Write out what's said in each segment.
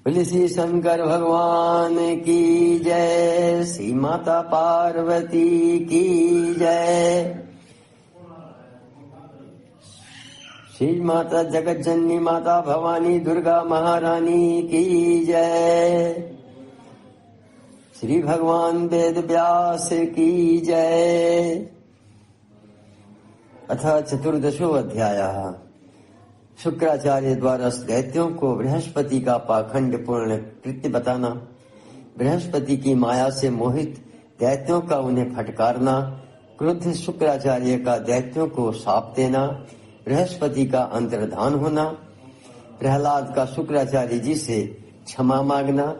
बोले श्री शंकर भगवान की जय, श्री माता पार्वती की जय, श्री माता जगत जननी माता भवानी दुर्गा महारानी की जय, श्री भगवान वेद व्यास की जय। अथ चतुर्दशो अध्यायः। शुक्राचार्य द्वारा दैत्यों को बृहस्पति का पाखंड पूर्ण कृत्य बताना, बृहस्पति की माया से मोहित दैत्यों का उन्हें फटकारना, क्रुद्ध शुक्राचार्य का दैत्यों को शाप देना, बृहस्पति का अंतर्धान होना, प्रहलाद का शुक्राचार्य जी से क्षमा मांगना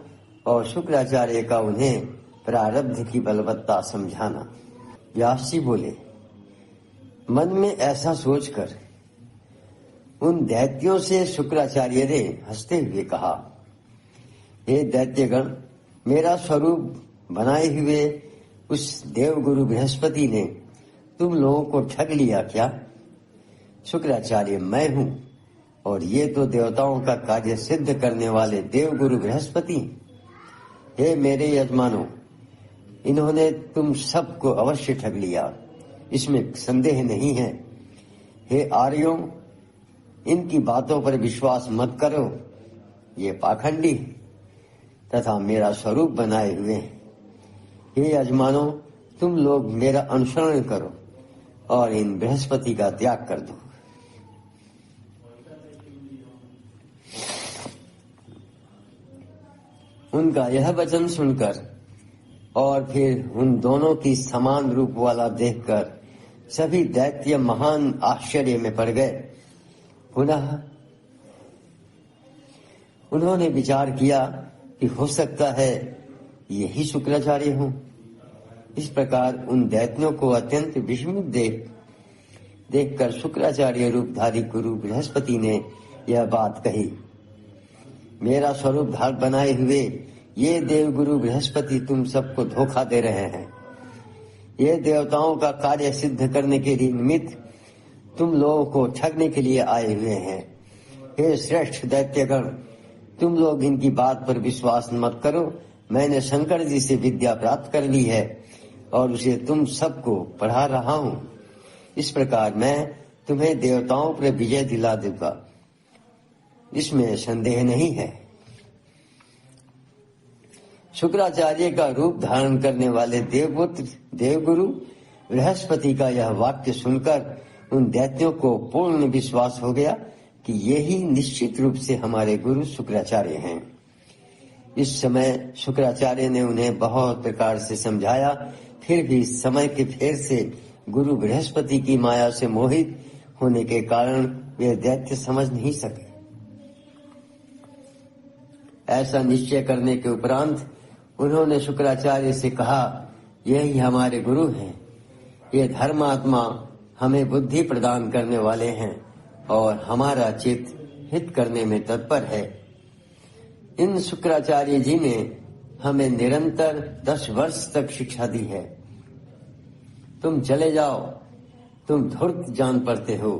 और शुक्राचार्य का उन्हें प्रारब्ध की बलवत्ता समझाना। व्यास जी बोले, मन में ऐसा सोचकर उन दैत्यों से शुक्राचार्य ने हंसते हुए कहा, हे दैत्यगण, मेरा स्वरूप बनाए हुए उस देवगुरु बृहस्पति ने तुम लोगों को ठग लिया क्या? शुक्राचार्य मैं हूं और ये तो देवताओं का कार्य सिद्ध करने वाले देवगुरु बृहस्पति। हे मेरे यजमानों, इन्होंने तुम सबको अवश्य ठग लिया, इसमें संदेह नहीं है। हे आर्यों, इनकी बातों पर विश्वास मत करो, ये पाखंडी तथा मेरा स्वरूप बनाए हुए हैं। हे यजमानों, तुम लोग मेरा अनुसरण करो और इन बृहस्पति का त्याग कर दो। उनका यह वचन सुनकर और फिर उन दोनों की समान रूप वाला देखकर सभी दैत्य महान आश्चर्य में पड़ गए। पुनः उन्होंने विचार किया कि हो सकता है यही शुक्राचार्य हों। इस प्रकार उन दैत्यों को अत्यंत विस्मित देखकर शुक्राचार्य रूपधारी गुरु बृहस्पति ने यह बात कही, मेरा स्वरूप धार बनाए हुए ये देवगुरु बृहस्पति तुम सबको धोखा दे रहे हैं। ये देवताओं का कार्य सिद्ध करने के निमित्त तुम लोगों को ठगने के लिए आए हुए हैं। हे श्रेष्ठ दैत्यगण, तुम लोग इनकी बात पर विश्वास मत करो। मैंने शंकर जी से विद्या प्राप्त कर ली है और उसे तुम सबको पढ़ा रहा हूं। इस प्रकार मैं तुम्हें देवताओं पर विजय दिला दूंगा, इसमें संदेह नहीं है। शुक्राचार्य का रूप धारण करने वाले देवपुत्र देवगुरु बृहस्पति का यह वाक्य सुनकर उन दैत्यों को पूर्ण विश्वास हो गया कि ये ही निश्चित रूप से हमारे गुरु शुक्राचार्य हैं। इस समय शुक्राचार्य ने उन्हें बहुत प्रकार से समझाया, फिर भी समय के फेर से गुरु बृहस्पति की माया से मोहित होने के कारण वे दैत्य समझ नहीं सके। ऐसा निश्चय करने के उपरांत उन्होंने शुक्राचार्य से कहा, यही हमारे गुरु हैं। ये धर्मात्मा हमें बुद्धि प्रदान करने वाले हैं और हमारा चित्त हित करने में तत्पर है। इन शुक्राचार्य जी ने हमें निरंतर 10 वर्ष तक शिक्षा दी है। तुम चले जाओ, तुम धूर्त जान पड़ते हो,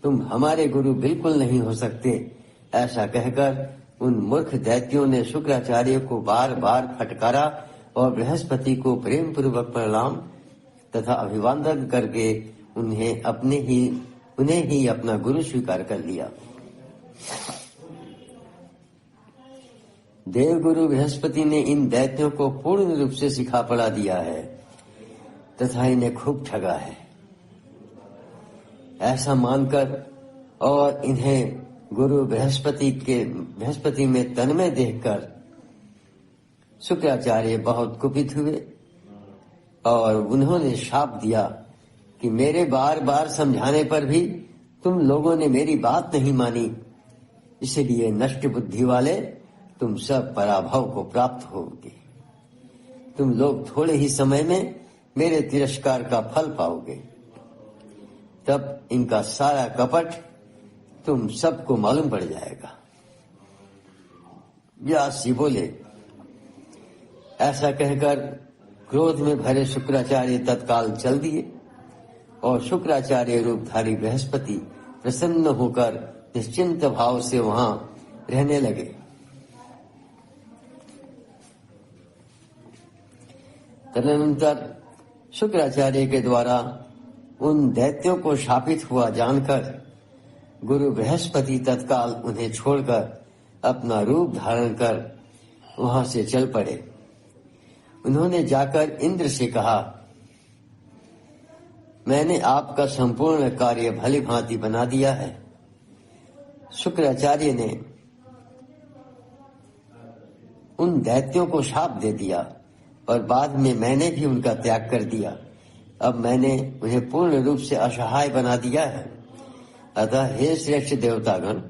तुम हमारे गुरु बिल्कुल नहीं हो सकते। ऐसा कहकर उन मूर्ख दैत्यों ने शुक्राचार्य को बार बार फटकारा और बृहस्पति को प्रेम पूर्वक प्रणाम तथा अभिवादन करके उन्हें ही अपना गुरु स्वीकार कर लिया। देवगुरु बृहस्पति ने इन दैत्यों को पूर्ण रूप से सिखा पढ़ा दिया है तथा इन्हें खूब ठगा है। ऐसा मानकर और इन्हें गुरु बृहस्पति में तन्मय देखकर शुक्राचार्य बहुत कुपित हुए और उन्होंने शाप दिया कि मेरे बार बार समझाने पर भी तुम लोगों ने मेरी बात नहीं मानी, इसलिए नष्ट बुद्धि वाले तुम सब पराभव को प्राप्त होगे। तुम लोग थोड़े ही समय में मेरे तिरस्कार का फल पाओगे। तब इनका सारा कपट तुम सबको मालूम पड़ जाएगा। व्यास जी बोले, ऐसा कहकर क्रोध में भरे शुक्राचार्य तत्काल चल दिए और शुक्राचार्य रूपधारी बृहस्पति प्रसन्न होकर निश्चिंत भाव से वहां रहने लगे। तदनंतर शुक्राचार्य के द्वारा उन दैत्यों को शापित हुआ जानकर गुरु बृहस्पति तत्काल उन्हें छोड़कर अपना रूप धारण कर वहां से चल पड़े। उन्होंने जाकर इंद्र से कहा, मैंने आपका संपूर्ण कार्य भली भांति बना दिया है। शुक्राचार्य ने उन दैत्यों को शाप दे दिया और बाद में मैंने भी उनका त्याग कर दिया। अब मैंने उन्हें पूर्ण रूप से असहाय बना दिया है। अतः हे श्रेष्ठ देवतागण,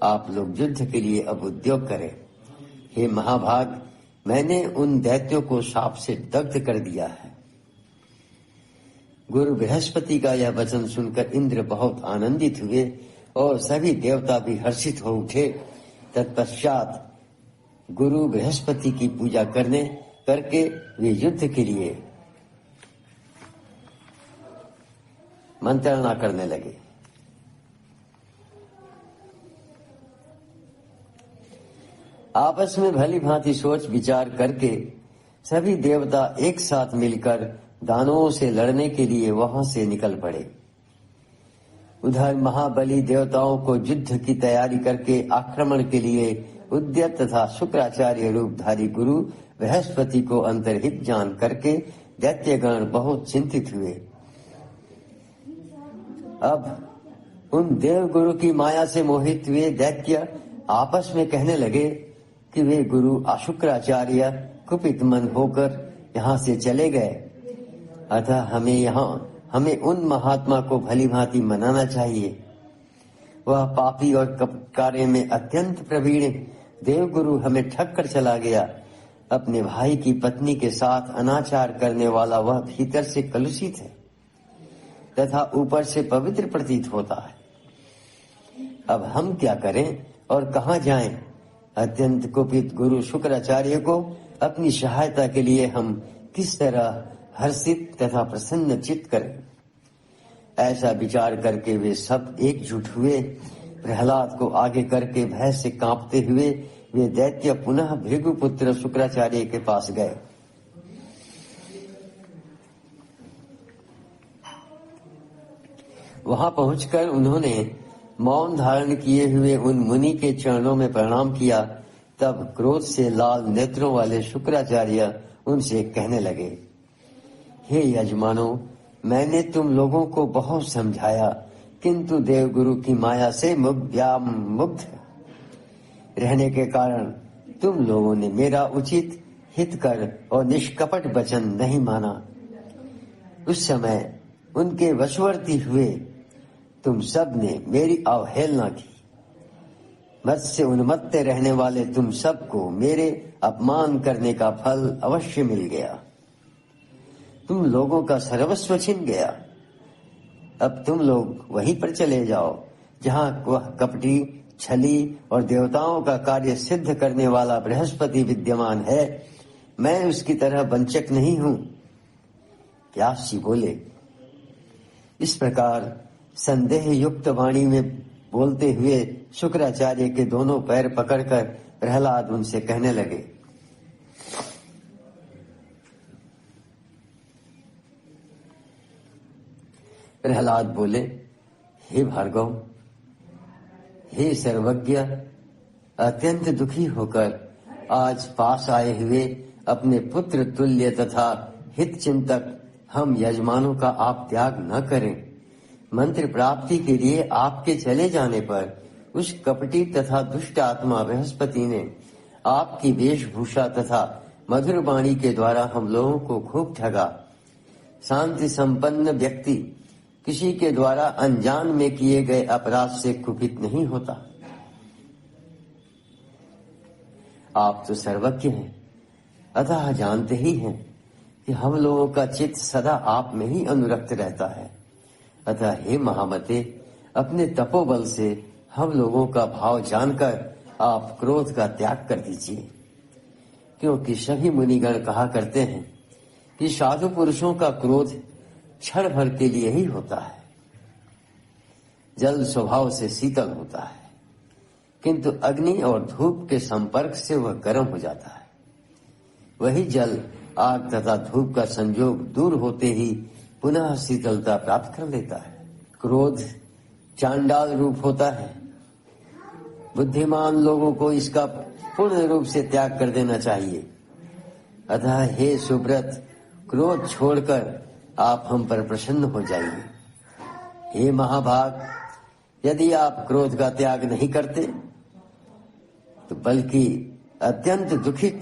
आप लोग युद्ध के लिए अब उद्योग करें। हे महाभाग, मैंने उन दैत्यों को शाप से दग्ध कर दिया है। गुरु बृहस्पति का यह वचन सुनकर इंद्र बहुत आनंदित हुए और सभी देवता भी हर्षित हो उठे। तत्पश्चात गुरु बृहस्पति की पूजा करके वे युद्ध के लिए मंत्रणा करने लगे। आपस में भली भांति सोच विचार करके सभी देवता एक साथ मिलकर दानवों से लड़ने के लिए वहां से निकल पड़े। उधर महाबली देवताओं को युद्ध की तैयारी करके आक्रमण के लिए उद्यत तथा शुक्राचार्य रूपधारी गुरु बृहस्पति को अंतर्हित जान करके दैत्यगण बहुत चिंतित हुए। अब उन देव गुरु की माया से मोहित हुए दैत्य आपस में कहने लगे कि वे गुरु शुक्राचार्य कुपित मन होकर यहाँ से चले गए, अतः हमें उन महात्मा को भली भांति मनाना चाहिए। वह पापी और कार्य में अत्यंत प्रवीण देवगुरु हमें ठग कर चला गया। अपने भाई की पत्नी के साथ अनाचार करने वाला वह भीतर से कलुषित है तथा ऊपर से पवित्र प्रतीत होता है। अब हम क्या करें और कहाँ जाएं? अत्यंत कुपित गुरु शुक्राचार्य को अपनी सहायता के लिए हम किस तरह हर्षित तथा प्रसन्न चित्त करें? ऐसा विचार करके वे सब एकजुट हुए। प्रहलाद को आगे करके भय से कांपते हुए वे दैत्य पुनः भृगुपुत्र शुक्राचार्य के पास गए। वहां पहुंचकर उन्होंने मौन धारण किए हुए उन मुनि के चरणों में प्रणाम किया। तब क्रोध से लाल नेत्रों वाले शुक्राचार्य उनसे कहने लगे, हे यजमानों, मैंने तुम लोगों को बहुत समझाया, किंतु देवगुरु की माया से मुग्ध रहने के कारण तुम लोगों ने मेरा उचित हितकर और निष्कपट वचन नहीं माना। उस समय उनके वशवर्ती हुए तुम सब ने मेरी अवहेलना की। मत से उन्मत्त रहने वाले तुम सबको मेरे अपमान करने का फल अवश्य मिल गया। तुम लोगों का सर्वस्व छिन गया। अब तुम लोग वहीं पर चले जाओ जहां वह कपटी, छली और देवताओं का कार्य सिद्ध करने वाला बृहस्पति विद्यमान है। मैं उसकी तरह वंचक नहीं हूं। व्यास जी बोले। इस प्रकार संदेह युक्त वाणी में बोलते हुए शुक्राचार्य के दोनों पैर पकड़कर प्रहलाद उनसे कहने लगे, प्रहलाद बोले, हे भार्गव, हे सर्वज्ञ, अत्यंत दुखी होकर आज पास आए हुए अपने पुत्र तुल्य तथा हित चिंतक हम यजमानों का आप त्याग न करें। मंत्र प्राप्ति के लिए आपके चले जाने पर उस कपटी तथा दुष्ट आत्मा बृहस्पति ने आपकी वेशभूषा तथा मधुर वाणी के द्वारा हम लोगों को खूब ठगा। शांति संपन्न व्यक्ति किसी के द्वारा अनजान में किए गए अपराध से कुपित नहीं होता। आप तो सर्वज्ञ हैं, अतः जानते ही हैं कि हम लोगों का चित्त सदा आप में ही अनुरक्त रहता है। अतः हे महामते, अपने तपोबल से हम लोगों का भाव जानकर आप क्रोध का त्याग कर दीजिए, क्योंकि सभी मुनिगण कहा करते हैं कि साधु पुरुषों का क्रोध क्षण भर के लिए ही होता है। जल स्वभाव से शीतल होता है, किंतु अग्नि और धूप के संपर्क से वह गर्म हो जाता है। वही जल आग तथा धूप का संयोग दूर होते ही पुनः शीतलता प्राप्त कर लेता है। क्रोध चांडाल रूप होता है। बुद्धिमान लोगों को इसका पूर्ण रूप से त्याग कर देना चाहिए। अतः हे सुब्रत, क्रोध छोड़कर आप हम पर प्रसन्न हो जाइए। हे महाभाग, यदि आप क्रोध का त्याग नहीं करते तो बल्कि अत्यंत दुखित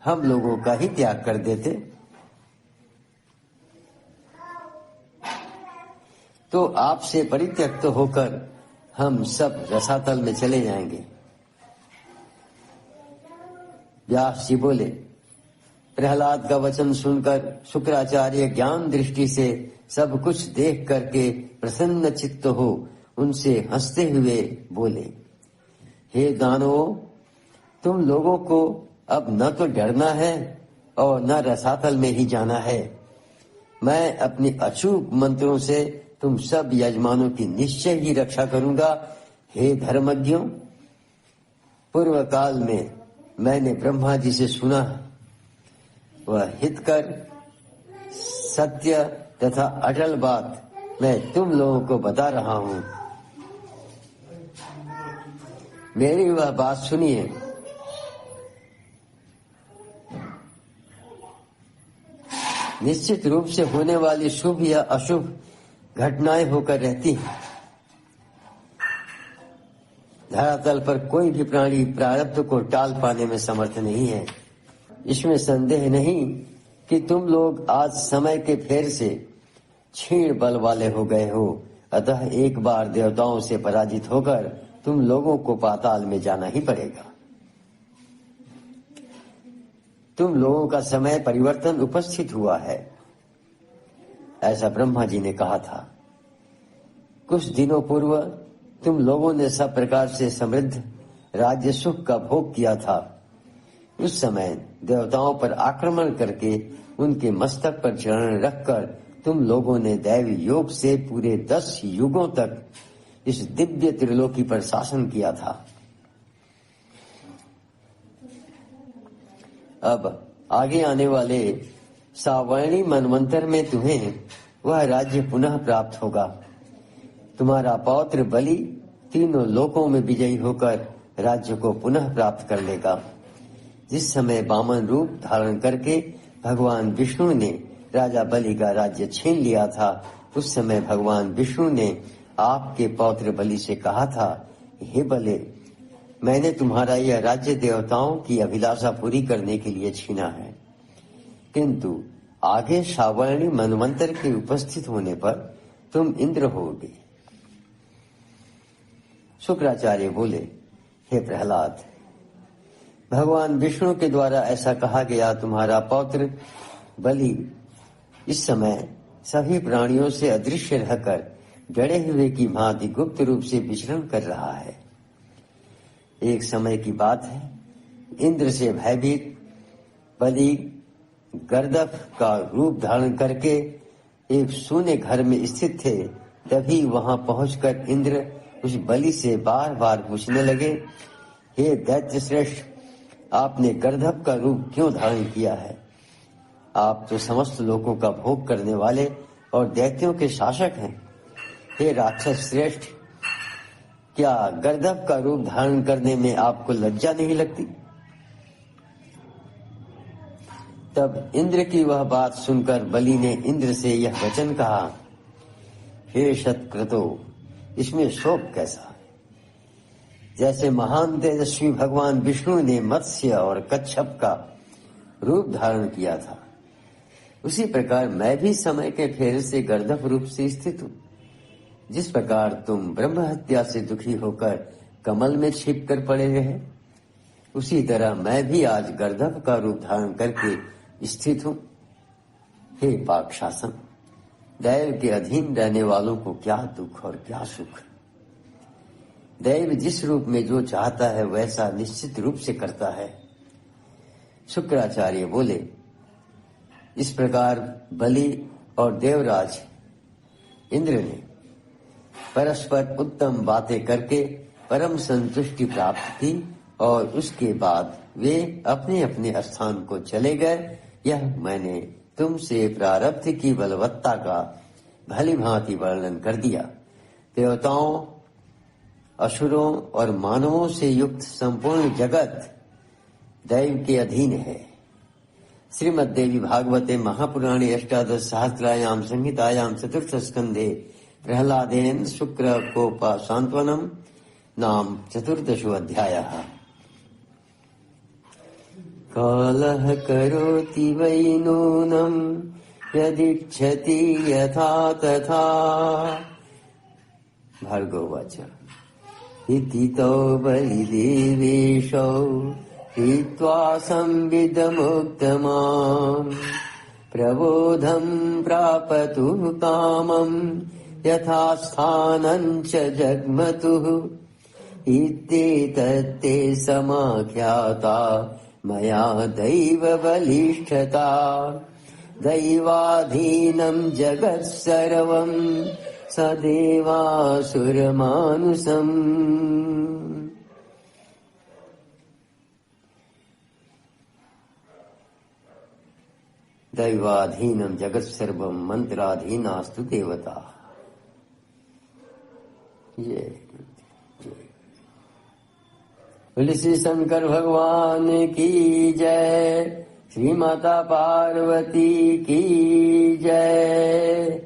हम लोगों का ही त्याग कर देते, तो आपसे परित्यक्त होकर हम सब रसातल में चले जाएंगे। व्यास जी बोले, प्रहलाद का वचन सुनकर शुक्राचार्य ज्ञान दृष्टि से सब कुछ देख करके प्रसन्न चित्त हो उनसे हंसते हुए बोले, हे दानवों, तुम लोगों को अब न तो डरना है और न रसातल में ही जाना है। मैं अपनी अचूक मंत्रों से तुम सब यजमानों की निश्चय ही रक्षा करूंगा। हे धर्मज्ञों, पूर्व काल में मैंने ब्रह्मा जी से सुना, वह हितकर सत्य तथा अटल बात मैं तुम लोगों को बता रहा हूं। मेरी वह बात सुनिए। निश्चित रूप से होने वाली शुभ या अशुभ घटनाएं होकर रहती हैं। धरातल पर कोई भी प्राणी प्रारब्ध को टाल पाने में समर्थ नहीं है। इसमें संदेह नहीं कि तुम लोग आज समय के फेर से क्षीण बल वाले हो गए हो। अतः एक बार देवताओं से पराजित होकर तुम लोगों को पाताल में जाना ही पड़ेगा। तुम लोगों का समय परिवर्तन उपस्थित हुआ है, ऐसा ब्रह्मा जी ने कहा था। कुछ दिनों पूर्व तुम लोगों ने सब प्रकार से समृद्ध राज्य सुख का भोग किया था। उस समय देवताओं पर आक्रमण करके उनके मस्तक पर चरण रखकर तुम लोगों ने दैव योग से पूरे 10 युगों तक इस दिव्य त्रिलोकी पर शासन किया था। अब आगे आने वाले सावर्णी मनवंतर में तुम्हें वह राज्य पुनः प्राप्त होगा। तुम्हारा पौत्र बलि तीनों लोकों में विजयी होकर राज्य को पुनः प्राप्त कर लेगा। जिस समय वामन रूप धारण करके भगवान विष्णु ने राजा बलि का राज्य छीन लिया था, उस समय भगवान विष्णु ने आपके पौत्र बलि से कहा था, हे बले, मैंने तुम्हारा यह राज्य देवताओं की अभिलाषा पूरी करने के लिए छीना है, किंतु आगे सावर्णी मनवंतर के उपस्थित होने पर तुम इंद्र होगे। शुक्राचार्य बोले, हे प्रहलाद, भगवान विष्णु के द्वारा ऐसा कहा गया, तुम्हारा पौत्र बलि इस समय सभी प्राणियों से अदृश्य रहकर डरे हुए की भांति गुप्त रूप से विचरण कर रहा है। एक समय की बात है, इंद्र से भयभीत बलि गर्दभ का रूप धारण करके एक सूने घर में स्थित थे। तभी वहां पहुंचकर इंद्र उस बलि से बार बार पूछने लगे, हे दैत्य श्रेष्ठ, आपने गर्दभ का रूप क्यों धारण किया है? आप तो समस्त लोगों का भोग करने वाले और दैत्यों के शासक हैं। हे राक्षस श्रेष्ठ, क्या गर्दभ का रूप धारण करने में आपको लज्जा नहीं लगती? तब इंद्र की वह बात सुनकर बलि ने इंद्र से यह वचन कहा, हे सत्कृतो, इसमें शोक कैसा? जैसे महान तेजस्वी भगवान विष्णु ने मत्स्य और कच्छप का रूप धारण किया था, उसी प्रकार मैं भी समय के फेर से गर्दभ रूप से स्थित हूं। जिस प्रकार तुम ब्रह्म हत्या से दुखी होकर कमल में छिप कर पड़े रहे, उसी तरह मैं भी आज गर्दभ का रूप धारण करके स्थित हूं। हे पाक शासन, दैव के अधीन रहने वालों को क्या दुख और क्या सुख। दैव जिस रूप में जो चाहता है वैसा निश्चित रूप से करता है। शुक्राचार्य बोले, इस प्रकार बलि और देवराज इंद्र ने परस्पर उत्तम बातें करके परम संतुष्टि प्राप्त की और उसके बाद वे अपने अपने स्थान को चले गए। यह मैंने तुमसे प्रारब्ध की बलवत्ता का भली भांति वर्णन कर दिया। देवताओं, असुरों और मानवों से युक्त संपूर्ण जगत दैव के अधीन है। श्रीमद् देवी भागवते महापुराणे अष्टादश सहस्रायाम संहितायाम चतुर्थ स्कंधे प्रहलादेन शुक्र कोपासान्त्वनम नाम चतुर्दशो अध्यायः। कालः करोति वै नूनं यदिच्छति यथा तथा। भार्गववाच। इति तौ बलिदेवेशौ हित्वा संविदमुक्तमाम् प्रबोधं प्रापतुः कामम् यथा स्थानं च जग्मतुः। इत्येतत्ते समाख्याता मया दैव बलिष्ठता। दैवाधीनं जगत् सर्वं सदेवासुरमानुषम्। दैवाधीनं जगत् सर्वं मंत्राधीनास्तु देवता। ये श्री शंकर भगवान की जय। श्री माता पार्वती की जय।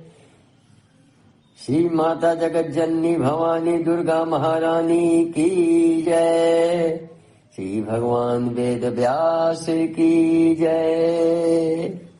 श्री माता जगज्जननी भवानी दुर्गा महारानी की जय। श्री भगवान वेद व्यास की जय।